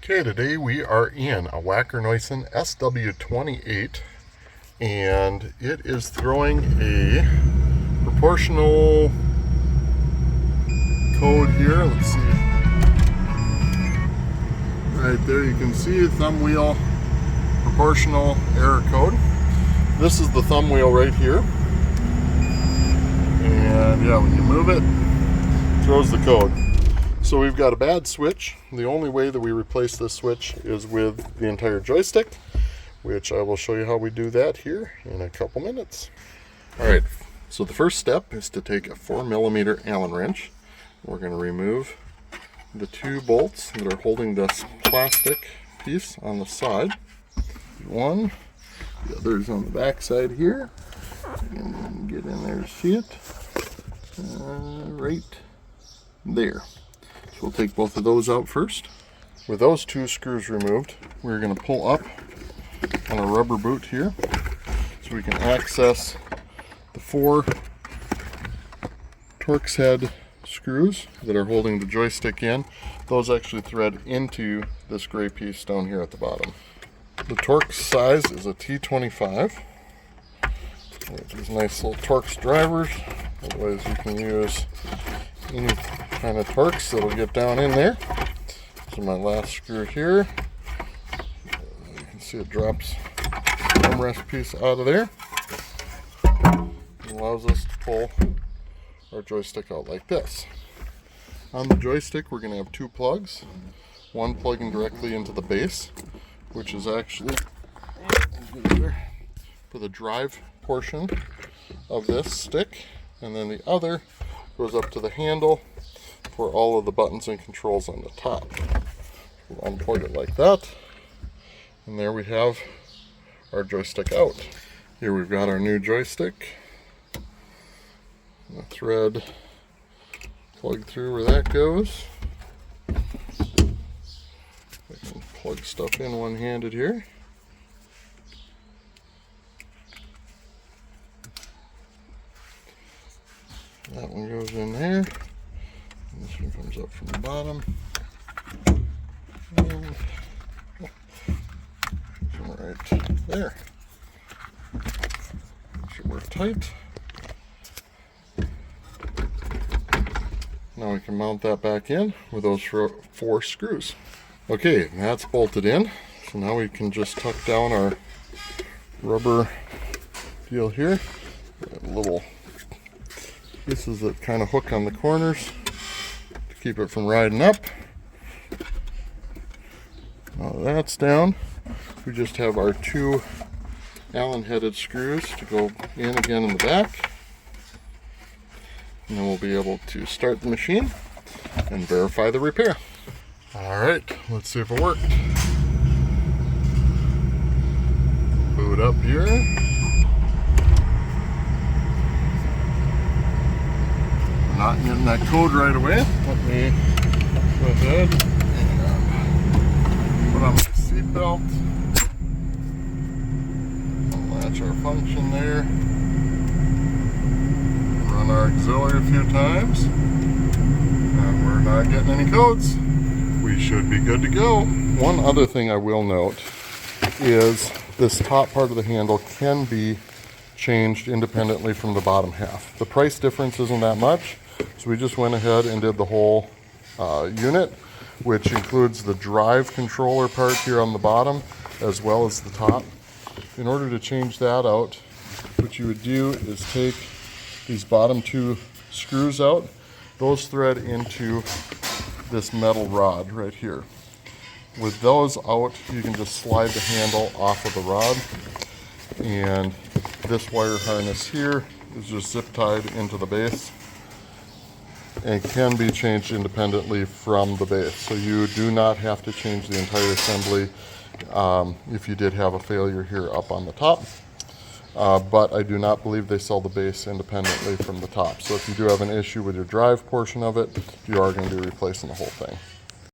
Okay, today we are in a Wacker Neuson SW28 and it is throwing a proportional code here. Let's see. Right there you can see thumb wheel proportional error code. This is the thumb wheel right here. And yeah, when you move it, it throws the code. So we've got a bad switch. The only way that we replace this switch is with the entire joystick, which I will show you how we do that here in a couple minutes. Alright, so the first step is to take a 4mm Allen wrench. We're going to remove the two bolts that are holding this plastic piece on the side. One, the other is on the back side here. And get in there to see it. Right there. We'll take both of those out first. With those two screws removed, we're going to pull up on a rubber boot here so we can access the four Torx head screws that are holding the joystick in. Those actually thread into this gray piece down here at the bottom. The Torx size is a T25. These nice little Torx drivers. Otherwise you can use any kind of Torx that'll get down in there. So my last screw here, you can see it drops the armrest piece out of there. It allows us to pull our joystick out like this. On the joystick we're going to have two plugs. One plugging directly into the base, which is actually for the drive portion of this stick, and then the other goes up to the handle for all of the buttons and controls on the top. We'll unplug it like that, and there we have our joystick out. Here we've got our new joystick. The thread plugged through where that goes. I can plug stuff in one-handed here. That one goes in there. And this one comes up from the bottom. And right there. Make sure we're tight. Now we can mount that back in with those four screws. Okay, that's bolted in. So now we can just tuck down our rubber deal here. Little pieces that kind of hook on the corners to keep it from riding up. Now that's down. We just have our two Allen headed screws to go in again in the back. And then we'll be able to start the machine and verify the repair. Alright, let's see if it worked. Boot up here. Not getting that code right away. Let me go ahead and put on my seatbelt. Latch our function there. Run our auxiliary a few times. And we're not getting any codes. We should be good to go. One other thing I will note is this top part of the handle can be changed independently from the bottom half. The price difference isn't that much. So we just went ahead and did the whole unit, which includes the drive controller part here on the bottom, as well as the top. In order to change that out, what you would do is take these bottom two screws out. Those thread into this metal rod right here. With those out, you can just slide the handle off of the rod. And this wire harness here is just zip tied into the base and can be changed independently from the base. So you do not have to change the entire assembly if you did have a failure here up on the top. But I do not believe they sell the base independently from the top. So if you do have an issue with your drive portion of it, you are going to be replacing the whole thing.